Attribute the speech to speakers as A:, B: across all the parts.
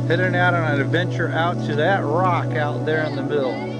A: Heading out on an adventure out to that rock out there in the middle.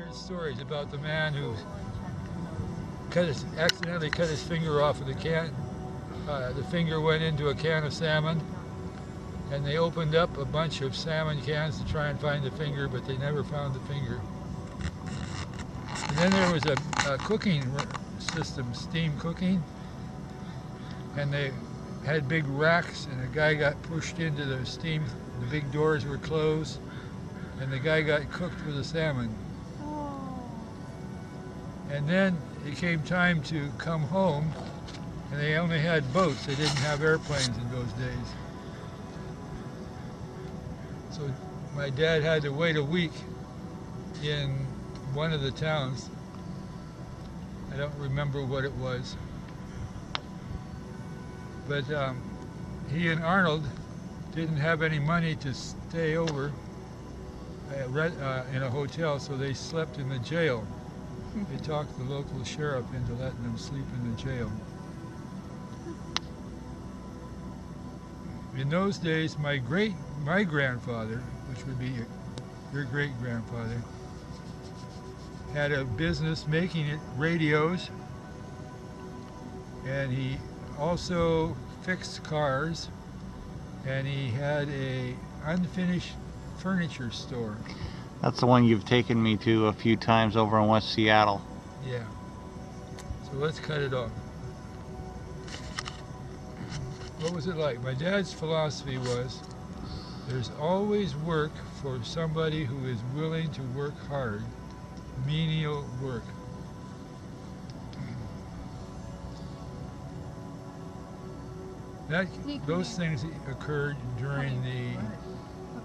B: heard stories about the man who accidentally cut his finger off of the can. The finger went into a can of salmon, and they opened up a bunch of salmon cans to try and find the finger, but they never found the finger. And then there was a cooking system, steam cooking, and they had big racks, and a guy got pushed into the steam. The big doors were closed, and the guy got cooked with the salmon. And then it came time to come home, and they only had boats. They didn't have airplanes in those days. So my dad had to wait a week in one of the towns. I don't remember what it was. But he and Arnold didn't have any money to stay over in a hotel, so they slept in the jail. They talked the local sheriff into letting them sleep in the jail. In those days, my grandfather, which would be your great-grandfather, had a business making radios, and he also fixed cars, and he had a unfinished furniture store.
C: That's the one you've taken me to a few times over in West Seattle.
B: Yeah. So let's cut it off. What was it like? My dad's philosophy was, there's always work for somebody who is willing to work hard, menial work. Those things occurred during the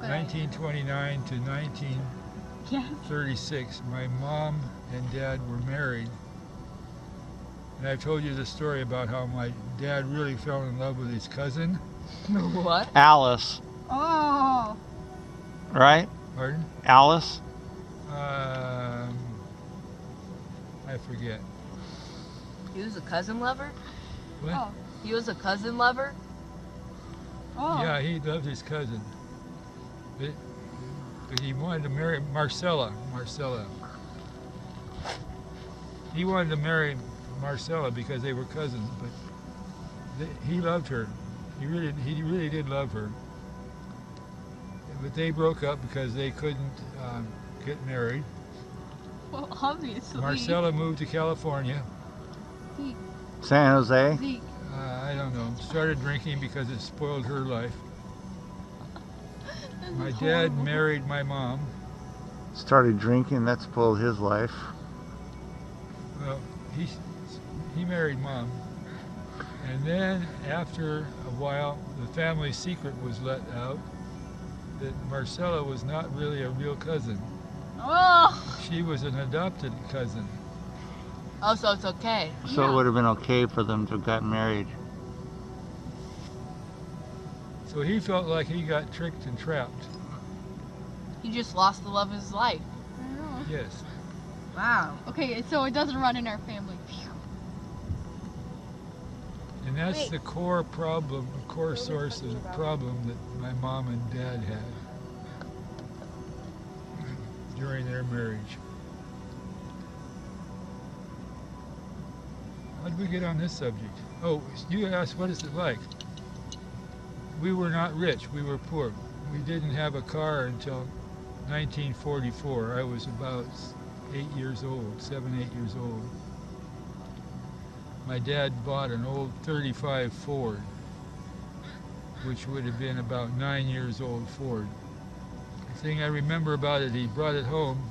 B: 1929 to 1936. My mom and dad were married. And I've told you the story about how my dad really fell in love with his cousin.
D: What?
C: Alice.
D: Oh.
C: Right?
B: Pardon?
C: Alice?
B: I forget.
D: He was a cousin lover?
B: What?
D: Oh. He was a cousin lover?
B: Oh. Yeah, he loved his cousin. But he wanted to marry Marcella. He wanted to marry Marcella because they were cousins, but he loved her. He really did love her. But they broke up because they couldn't get married.
D: Well, obviously.
B: Marcella moved to California.
C: San Jose?
B: I don't know. Started drinking because it spoiled her life. My dad married my mom.
C: Started drinking, that spoiled his life.
B: Well, he married Mom. And then after a while, the family secret was let out that Marcella was not really a real cousin.
D: Oh!
B: She was an adopted cousin.
D: Oh, so it's okay.
C: So it would have been okay for them to have gotten married.
B: So he felt like he got tricked and trapped.
D: He just lost the love of his life.
E: I know.
B: Yes.
D: Wow.
E: Okay, so it doesn't run in our family.
B: And that's the core problem, the core source of the problem that my mom and dad had during their marriage. How did we get on this subject? Oh, you asked, what is it like? We were not rich, we were poor. We didn't have a car until 1944. I was about 8 years old, 7, 8 years old. My dad bought an old 35 Ford, which would have been about 9 years old Ford. The thing I remember about it, he brought it home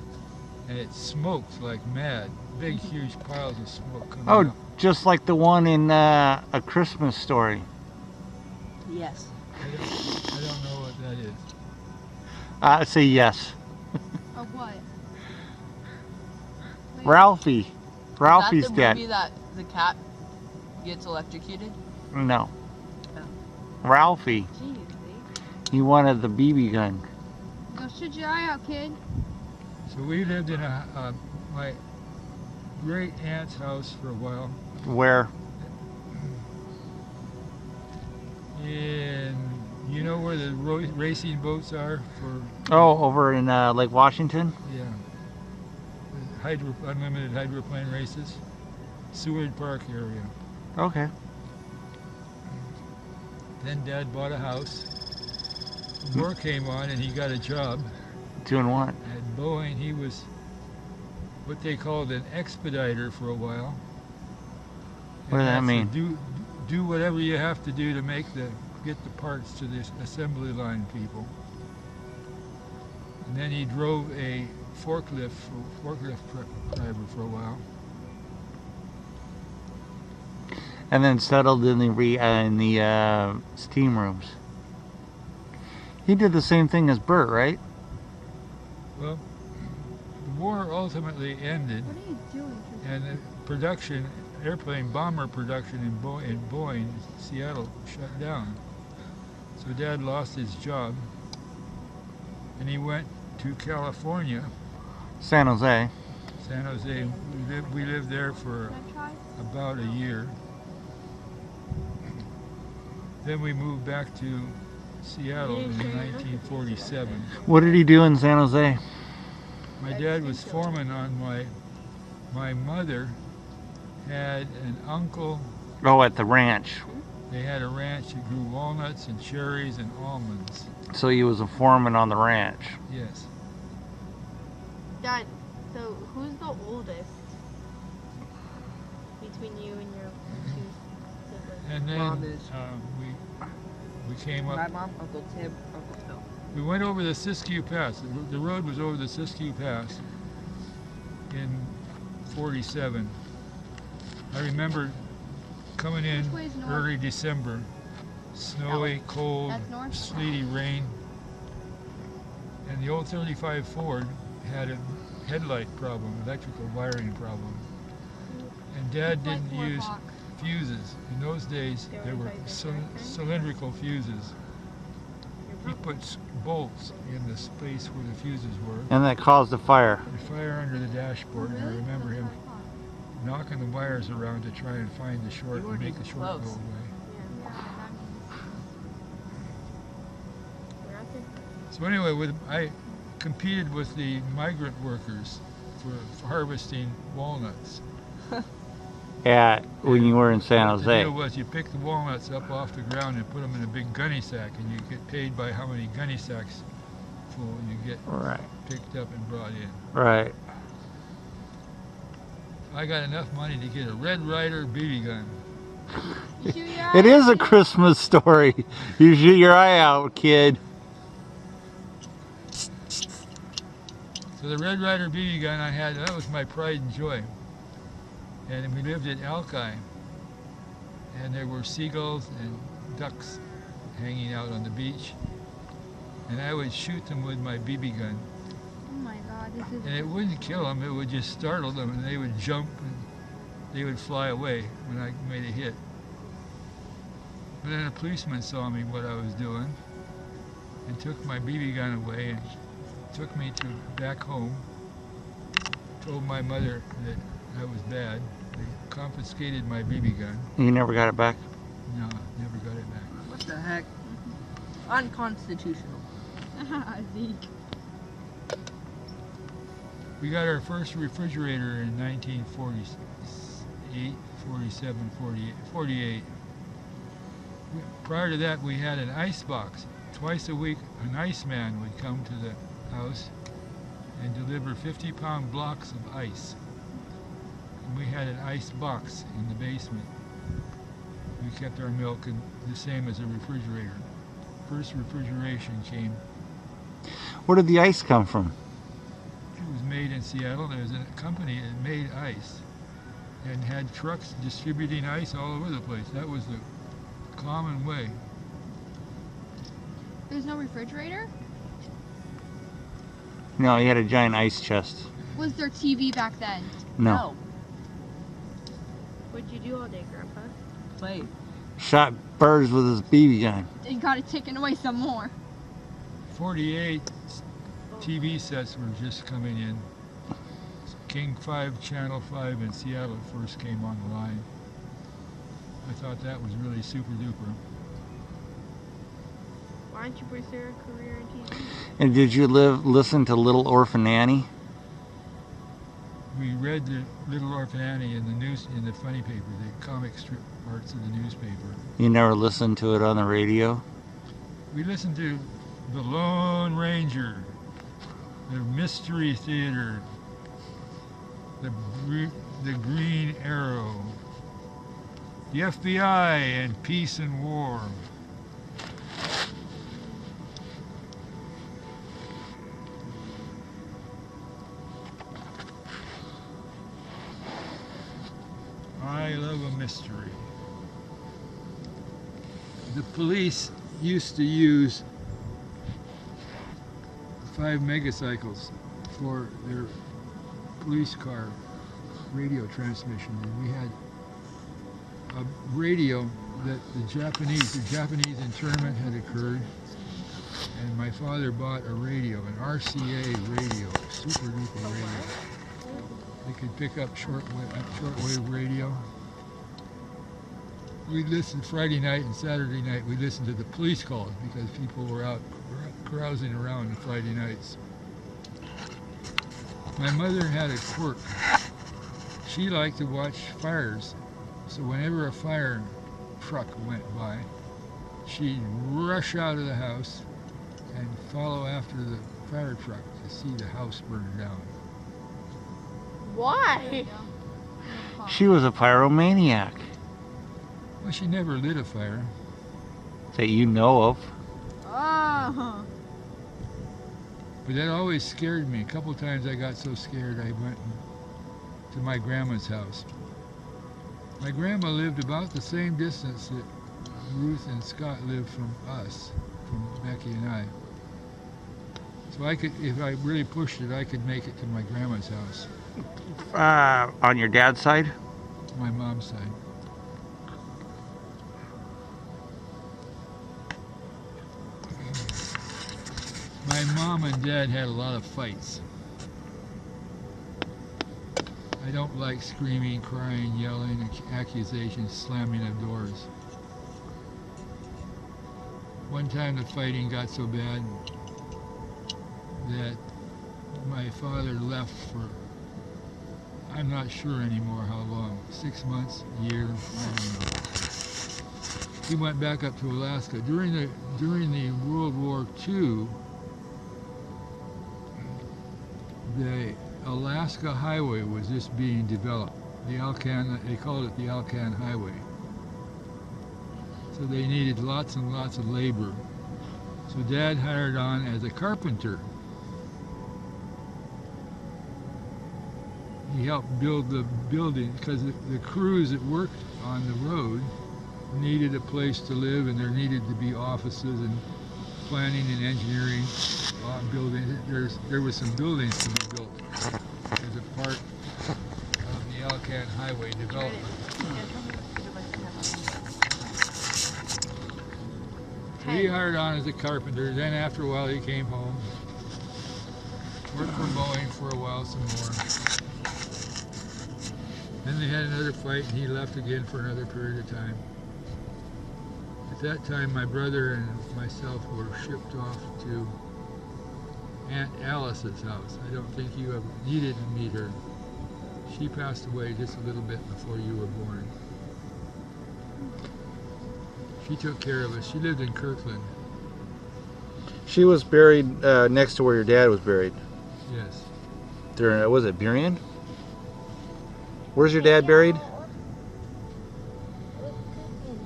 B: and it smoked like mad. Big, huge piles of smoke coming out.
C: Oh, just like the one in A Christmas Story.
D: Yes.
B: I don't know what that is.
C: I say yes.
E: Of what?
C: Ralphie. Ralphie's
D: Is that the
C: dead.
D: movie that the cat gets electrocuted?
C: No.
D: Oh.
C: Ralphie.
E: Jeez,
C: He wanted the BB gun.
E: go shoot your eye out, kid.
B: So we lived in my great aunt's house for a while.
C: Where?
B: You know where the racing boats are for?
C: Oh, over in Lake Washington?
B: Yeah. unlimited hydroplane races. Seward Park area.
C: Okay.
B: Then Dad bought a house. The war came on and he got a job.
C: Doing what?
B: At Boeing, he was what they called an expediter for a while.
C: What does that
B: And that's
C: mean?
B: do whatever you have to do to get the parts to the assembly line people. And then he drove a forklift driver for a while.
C: And then settled in the steam rooms. He did the same thing as Bert, right?
B: Well, the war ultimately ended,
E: What are you doing?
B: and the production, bomber production in Boeing, Seattle, shut down. So Dad lost his job, and he went to California,
C: San Jose.
B: San Jose. We lived there for
E: Can I try?
B: about a year. Then we moved back to Seattle in 1947.
C: What did he do in San Jose?
B: My dad was foreman on my mother had an uncle.
C: Oh, at the ranch.
B: They had a ranch that grew walnuts and cherries and almonds.
C: So he was a foreman on the ranch.
B: Yes.
F: Dad, so who's the oldest between you and your two siblings?
B: And then
A: Mom is-
B: we came
A: My
B: up.
A: mom, Uncle Tim, Uncle Phil.
B: We went over the Siskiyou Pass. The road was over the Siskiyou Pass in 47. I remember coming in
E: Which way's north?
B: early December, snowy, cold,
E: That's north?
B: sleety rain. And the old 35 Ford had a headlight problem, electrical wiring problem. And Dad
E: It's like
B: didn't
E: 4
B: use
E: o'clock.
B: fuses. In those days,
F: They were
B: there were
F: like the dark thing?
B: cylindrical fuses. He put bolts in the space where the fuses were.
C: And that caused a fire.
B: The fire under the dashboard, and I
E: Really?
B: remember him knocking the wires around to try and find the short
D: You
B: and make
D: weren't
B: the
D: even
B: short go
D: close.
B: away.
E: Yeah, that means.
F: We're out there.
B: So anyway, I competed with the migrant workers for harvesting walnuts.
C: When you were in San
B: The
C: Jose.
B: deal was you pick the walnuts up off the ground and put them in a big gunny sack, and you get paid by how many gunny sacks full you get
C: Right.
B: picked up and brought in.
C: Right.
B: I got enough money to get a Red Ryder BB gun.
E: You shoot your
C: It
E: eye
C: is a
E: out,
C: Christmas story. You shoot your eye out, kid.
B: So the Red Ryder BB gun I had, that was my pride and joy. And we lived at Alki, and there were seagulls and ducks hanging out on the beach. And I would shoot them with my BB gun.
E: Oh my god, this is.
B: And it wouldn't kill them, it would just startle them, and they would jump and they would fly away when I made a hit. But then a policeman saw me what I was doing and took my BB gun away and took me to back home. Told my mother that I was bad. They confiscated my BB gun.
C: You never got it back?
B: No, never got it back.
A: What the heck?
D: Unconstitutional.
E: Zeke.
B: We got our first refrigerator in 1948, 47, 48. Prior to that, we had an ice box. Twice a week, an iceman would come to the house and deliver 50-pound blocks of ice. And we had an ice box in the basement. We kept our milk in the same as a refrigerator. First refrigeration came.
C: Where did the ice come from?
B: It was made in Seattle. There was a company that made ice and had trucks distributing ice all over the place. That was the common way.
E: There's no refrigerator?
C: No, he had a giant ice chest.
E: Was there TV back then?
C: No.
F: What'd you do all day, Grandpa?
D: Play.
C: Shot birds with his BB gun.
E: They got it taken away some more.
B: 48 TV sets were just coming in. King 5, Channel 5 in Seattle first came on the line. I thought that was really super duper.
F: Why don't you pursue a career in TV?
C: And did you listen to Little Orphan Annie?
B: we read the Little Orphan Annie in the funny paper, the comic strip parts of the newspaper.
C: You never listened to it on the radio?
B: We listened to The Lone Ranger, the Mystery Theater, the Green Arrow, the FBI and Peace and War. I love a mystery. The police used to use 5 megacycles for their police car radio transmission, and we had a radio that the Japanese internment had occurred, and my father bought a radio, an RCA radio, super duper radio. They could pick up shortwave radio. We'd listen Friday night and Saturday night. We'd listen to the police calls because people were out carousing around on Friday nights. My mother had a quirk. She liked to watch fires. So whenever a fire truck went by, she'd rush out of the house and follow after the fire truck to see the house burn down.
F: Why?
C: She was a pyromaniac.
B: Well, she never lit a fire.
C: That you know of.
E: Oh.
B: But that always scared me. A couple times I got so scared I went to my grandma's house. My grandma lived about the same distance that Ruth and Scott lived from us, from Becky and I. So I could, if I really pushed it, I could make it to my grandma's house,
C: On your dad's side?
B: my mom's side. My mom and dad had a lot of fights. I don't like screaming, crying, yelling, accusations, slamming of doors. One time the fighting got so bad that my father left for, I'm not sure anymore how long, 6 months, a year, I don't know. He went back up to Alaska. During the World War II, the Alaska Highway was just being developed. The Alcan, they called it the Alcan Highway. So they needed lots and lots of labor. So Dad hired on as a carpenter. He helped build the building because the crews that worked on the road needed a place to live, and there needed to be offices and planning and engineering buildings. There was some buildings to be built as a part of the Alcan Highway development. So he hired on as a carpenter. Then after a while he came home, worked for Boeing for a while some more. Then they had another fight and he left again for another period of time. At that time my brother and myself were shipped off to Aunt Alice's house. I don't think you didn't meet her. She passed away just a little bit before you were born. She took care of us. She lived in Kirkland.
C: She was buried next to where your dad was buried.
B: Yes.
C: There, was it Burien? Where's your dad buried?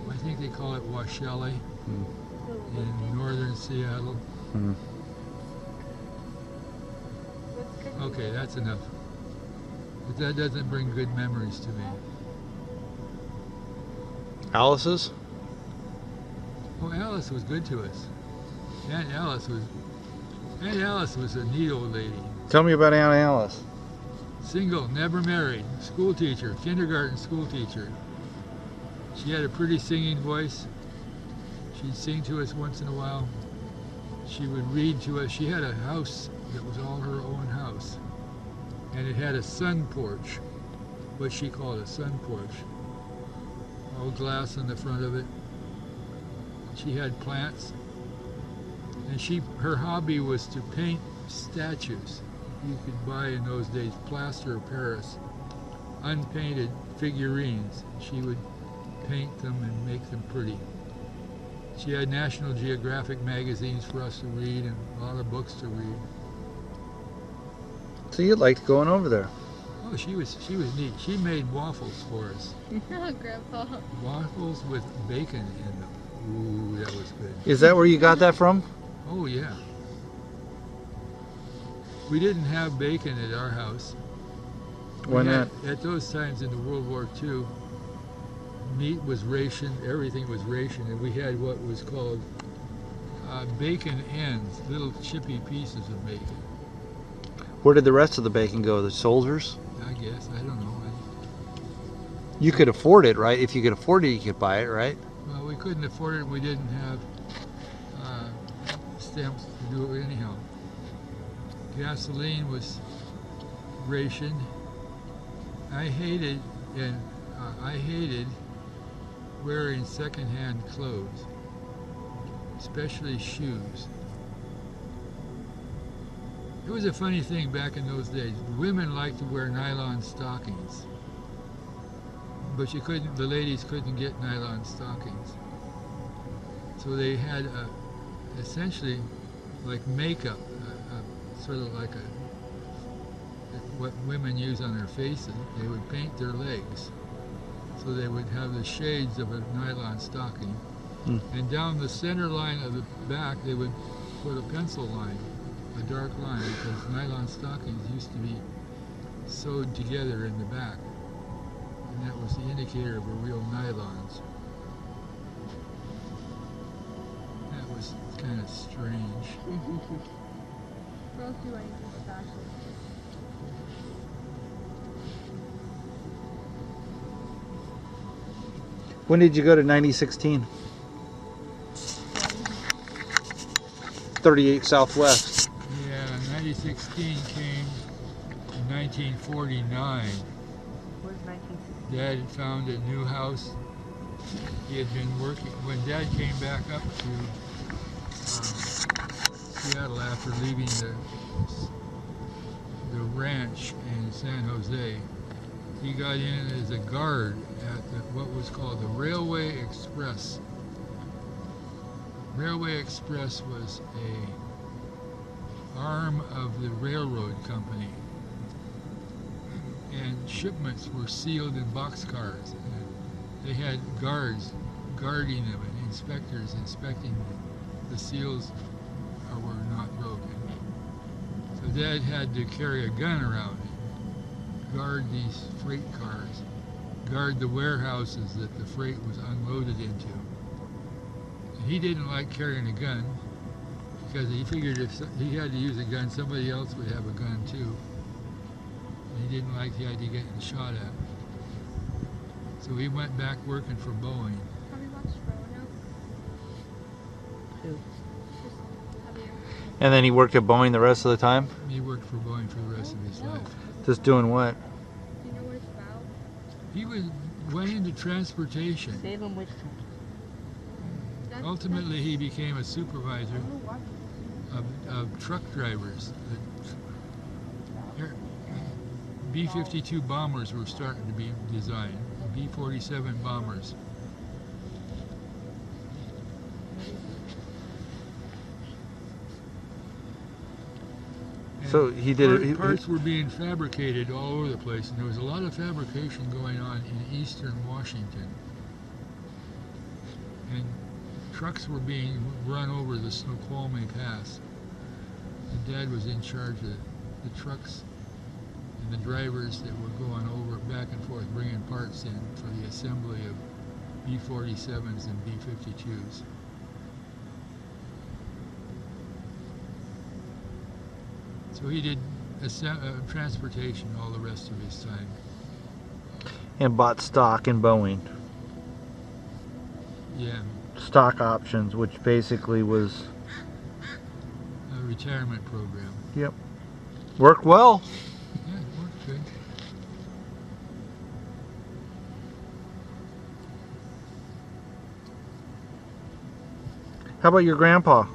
B: I think they call it Washelli in northern Seattle.
C: Hmm.
B: Okay, that's enough. But that doesn't bring good memories to me.
C: Alice's?
B: Oh, Alice was good to us. Aunt Alice was a neat old lady.
C: Tell me about Aunt Alice.
B: Single, never married, school teacher, kindergarten school teacher. She had a pretty singing voice. She'd sing to us once in a while. She would read to us. She had a house that was all her own house. And it had a sun porch, what she called a sun porch. All glass on the front of it. She had plants. And her hobby was to paint statues. you could buy in those days plaster of Paris, unpainted figurines. She would paint them and make them pretty. She had National Geographic magazines for us to read and a lot of books to read.
C: So you liked going over there.
B: Oh, she was neat. She made waffles for us.
F: Oh, Grandpa.
B: Waffles with bacon in them. Ooh, that was good.
C: Is that where you got that from?
B: Oh, yeah. We didn't have bacon at our house.
C: Why
B: We had-
C: not?
B: At those times in the World War II, meat was rationed, everything was rationed, and we had what was called bacon ends, little chippy pieces of bacon.
C: Where did the rest of the bacon go? The soldiers?
B: I guess, I don't know.
C: You could afford it, right? If you could afford it, you could buy it, right?
B: Well, we couldn't afford it. We didn't have stamps to do it anyhow. Gasoline was rationed. I hated wearing secondhand clothes, especially shoes. It was a funny thing back in those days. Women liked to wear nylon stockings, but the ladies couldn't get nylon stockings. So they had essentially like makeup, sort of like what women use on their faces. They would paint their legs. So they would have the shades of a nylon stocking. And down the center line of the back, they would put a pencil line, a dark line, because nylon stockings used to be sewed together in the back. And that was the indicator of a real nylons. That was kind of strange.
F: Girls do anything with fashion.
C: When did you go to 9016? 38 Southwest.
B: Yeah, 9016 came in 1949.
D: Where's 1960?
B: Dad had found a new house. He had been working, when Dad came back up to Seattle after leaving the ranch in San Jose, he got in as a guard at what was called the Railway Express. Railway Express was a arm of the railroad company, and shipments were sealed in boxcars. They had guards guarding them and inspectors inspecting the seals were not broken. So Dad had to carry a gun around and guard these freight cars, guard the warehouses that the freight was unloaded into. And he didn't like carrying a gun because he figured if he had to use a gun, somebody else would have a gun too. And he didn't like the idea of getting shot at. So he went back working for Boeing.
F: Have you watched Roanoke?
D: Who?
F: Have you?
C: And then he worked at Boeing the rest of the time?
B: He worked for Boeing for the rest of his life.
C: Just doing what?
F: Do you know what it's about?
B: He went into transportation.
D: Save him which
F: That's,
B: Ultimately, he became a supervisor of truck drivers. B-52 bombers were starting to be designed. B-47 bombers.
C: So he did
B: Parts were being fabricated all over the place, and there was a lot of fabrication going on in eastern Washington. And trucks were being run over the Snoqualmie Pass. And Dad was in charge of the trucks and the drivers that were going over back and forth, bringing parts in for the assembly of B-47s and B-52s. So he did transportation all the rest of his time.
C: and bought stock in Boeing.
B: Yeah,
C: Stock options, which basically was,
B: a retirement program.
C: yep, worked well.
B: Yeah, it worked good.
C: How about your grandpa?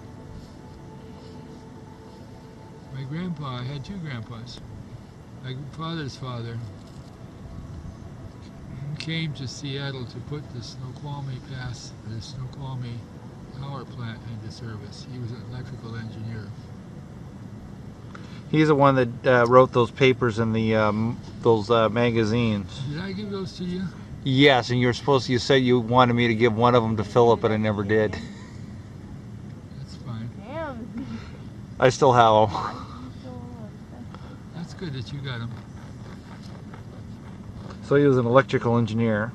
B: My grandpa, I had had two grandpas. My father's father came to Seattle to put the Snoqualmie power plant into service. He was an electrical engineer.
C: He's the one that wrote those papers in the those magazines.
B: Did I give those to you?
C: Yes, and you said you wanted me to give one of them to Philip, but I never did.
B: That's fine.
F: Damn.
C: I still have them.
B: That's good that you got them.
C: So he was an electrical engineer.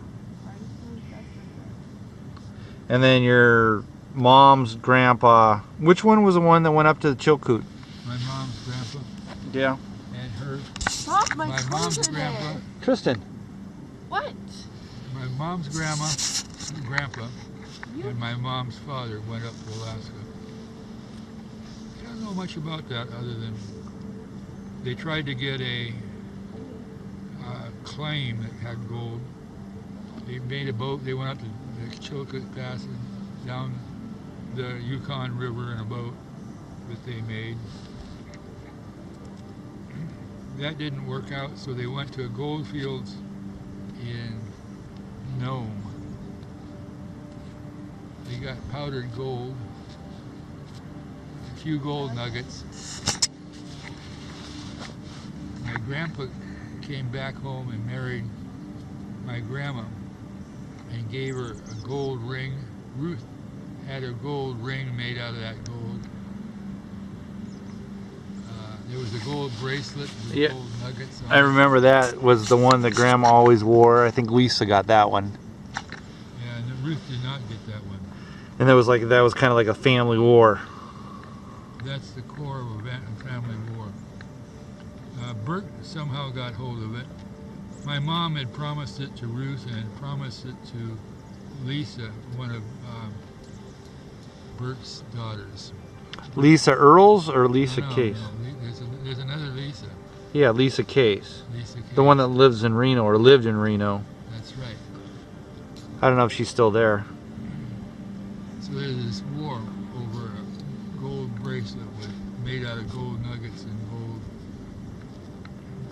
C: And then your mom's grandpa, which one was the one that went up to the Chilkoot?
B: My mom's grandpa
C: Yeah.
B: and her.
F: Stop, my
B: My
F: clothes
B: mom's
F: are
B: grandpa.
F: there.
C: Tristan.
F: What?
B: My mom's grandpa, and my mom's father went up to Alaska. I don't know much about that other than they tried to get a claim that had gold. They made a boat. They went up to the Chilkoot Pass and down the Yukon River in a boat that they made. That didn't work out, so they went to a gold fields in Nome. They got powdered gold, a few gold nuggets. My grandpa came back home and married my grandma and gave her a gold ring. Ruth had a gold ring made out of that gold. There was a gold bracelet with gold nuggets on
C: I remember that was the one that Grandma always wore. I think Lisa got that one.
B: Yeah, and Ruth did not get that one.
C: And that was kind of like a family war.
B: That's the core of a family war. Bert somehow got hold of it. My mom had promised it to Ruth and had promised it to Lisa, one of Bert's daughters.
C: Lisa Earls or Lisa
B: No,
C: Case?
B: no, there's another Lisa.
C: Yeah, Lisa Case.
B: Lisa Case.
C: The one that lives in Reno or lived in Reno.
B: That's right.
C: I don't know if she's still there.
B: So there's this war over a gold bracelet made out of gold nuggets and gold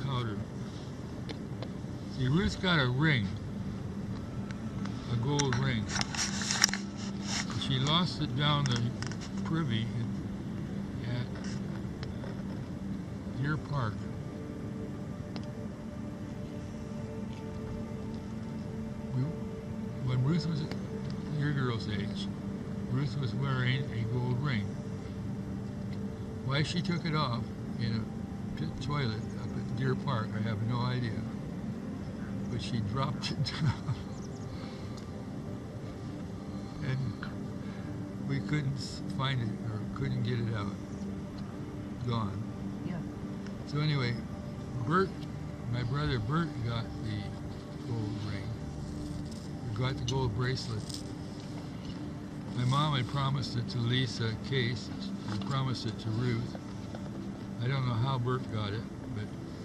B: powder. See, Ruth got a ring, a gold ring. She lost it down the privy at Deer Park. When Ruth was your girl's age, Ruth was wearing a gold ring. Why she took it off in a pit toilet up at Deer Park, I have no idea. But she dropped it down. And we couldn't find it or couldn't get it out. Gone.
D: Yeah.
B: So anyway, Bert, my brother Bert got the gold ring. Got the gold bracelet. My mom had promised it to Lisa Case. She promised it to Ruth. I don't know how Bert got it, but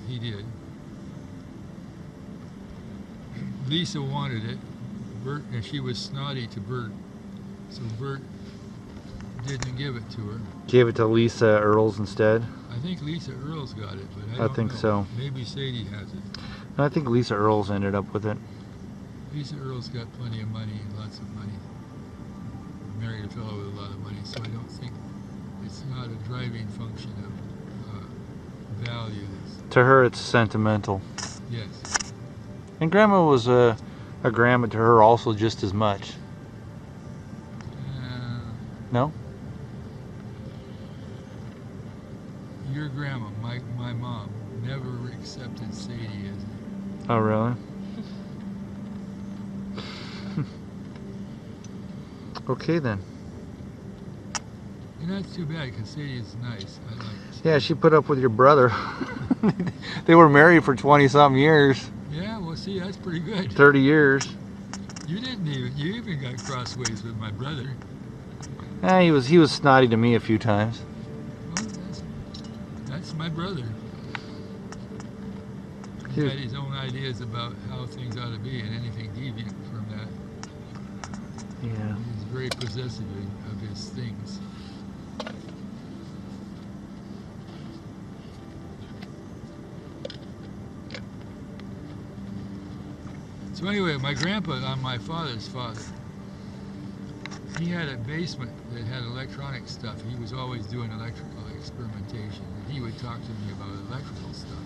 B: he did. Lisa wanted it. Bert, and she was snotty to Bert, so Bert didn't give it to her.
C: Gave it to Lisa Earls instead.
B: I think Lisa Earls got it, but I don't
C: think
B: know.
C: so.
B: Maybe Sadie has it.
C: I think Lisa Earls ended up with it.
B: Lisa Earl's got plenty of money, lots of money. Married a fellow with a lot of money, so I don't think it's not a driving function of value.
C: To her, it's sentimental.
B: Yes.
C: And Grandma was a grandma to her also just as much. No?
B: Your grandma, my mom, never accepted Sadie as
C: Oh, really? Okay then.
B: and that's too bad because Sadie is nice. I like Sadie.
C: Yeah, she put up with your brother. They were married for 20-something years.
B: Yeah, well, see, that's pretty good.
C: 30 years.
B: You even got crossways with my brother.
C: He was snotty to me a few times.
B: Well, that's my brother. He
C: He-
B: had his own ideas about how things ought to be, and anything deviant from that,
C: Yeah.
B: he's very possessive of his things. So anyway, my grandpa, on my father's father, he had a basement that had electronic stuff. He was always doing electrical experimentation. And he would talk to me about electrical stuff.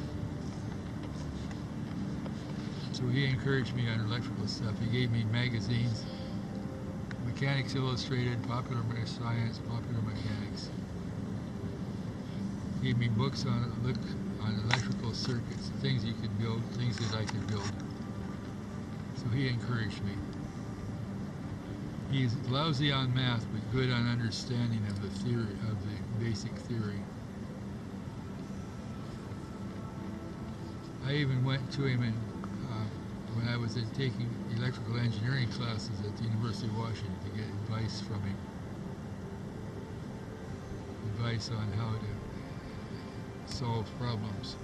B: So he encouraged me on electrical stuff. He gave me magazines, Mechanics Illustrated, Popular Science, Popular Mechanics. He gave me books on electrical circuits, things you could build, things that I could build. So he encouraged me. He's lousy on math, but good on understanding of the theory, of the basic theory. I even went to him when I was taking electrical engineering classes at the University of Washington to get advice from him. Advice on how to solve problems.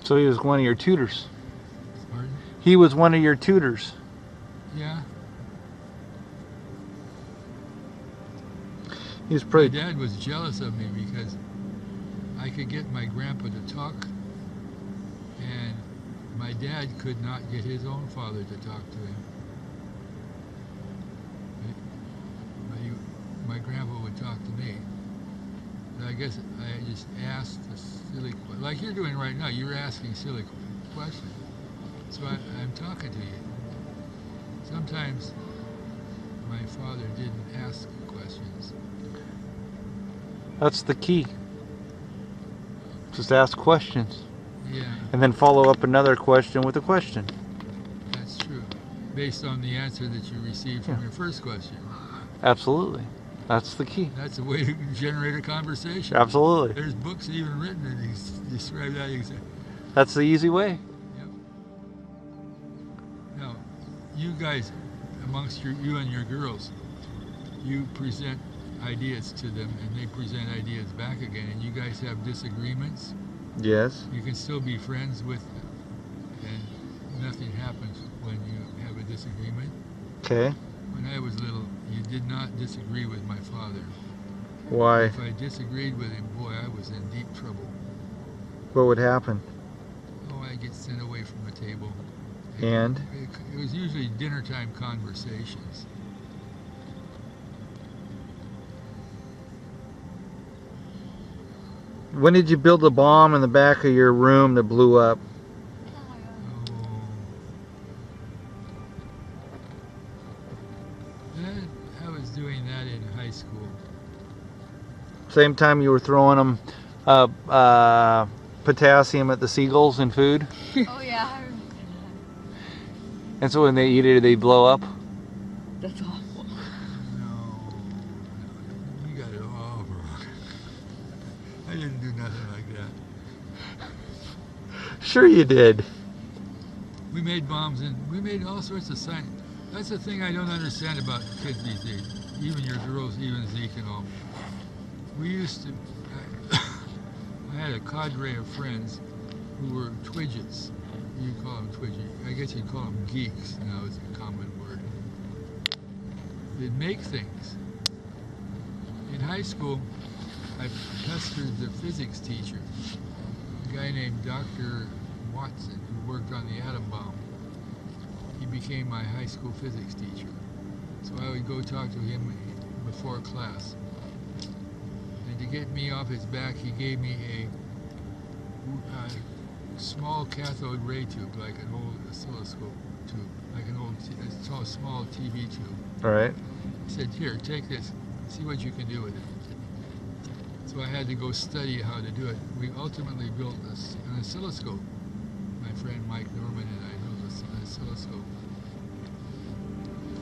C: So he was one of your tutors.
B: Pardon?
C: He was one of your tutors.
B: Yeah.
C: He was
B: My
C: pretty.
B: dad was jealous of me because I could get my grandpa to talk, and my dad could not get his own father to talk to him. My grandpa would talk to me. But I guess I just asked the silly questions. Like you're doing right now, you're asking silly questions. So I'm talking to you. Sometimes my father didn't ask questions.
C: That's the key. Just ask questions.
B: Yeah,
C: And then follow up another question with a question.
B: that's true. Based on the answer that you received from
C: Yeah.
B: your first question.
C: Absolutely. That's the key.
B: That's a way to generate a conversation.
C: Absolutely.
B: There's books even written that describe that exactly.
C: That's the easy way.
B: Yep. Now, you guys, amongst you and your girls, you present ideas to them and they present ideas back again, and you guys have disagreements.
C: Yes.
B: You can still be friends with them, and nothing happens when you have a disagreement.
C: Okay.
B: When I was little, you did not disagree with my father.
C: Why?
B: If I disagreed with him, boy, I was in deep trouble.
C: What would happen?
B: Oh, I get sent away from the table.
C: And?
B: It was usually dinner time conversations.
C: When did you build a bomb in the back of your room that blew up?
B: Oh. I was doing that in high school.
C: Same time you were throwing them potassium at the seagulls in food?
F: Oh yeah, I remember
C: And so when they eat it, they blow up?
D: That's awful.
B: No, you got it all wrong. I didn't do nothing like that.
C: Sure you did.
B: We made bombs and we made all sorts of science. That's the thing I don't understand about kids these days. Even your girls, even Zeke and all. We used to, I had a cadre of friends who were twidgets. You call them twidget. I guess you'd call them geeks. Now it's a common word. They'd make things. In high school, I pestered the physics teacher, a guy named Dr. Watson, who worked on the atom bomb. He became my high school physics teacher. So I would go talk to him before class. And to get me off his back, he gave me a small cathode ray tube, like an old oscilloscope tube, like an old small TV tube.
C: All right.
B: He said, "Here, take this. See what you can do with it." So I had to go study how to do it. We ultimately built an oscilloscope. My friend Mike Norman and I built an oscilloscope.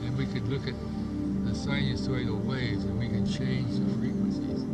B: And we could look at the sinusoidal waves and we could change the frequencies.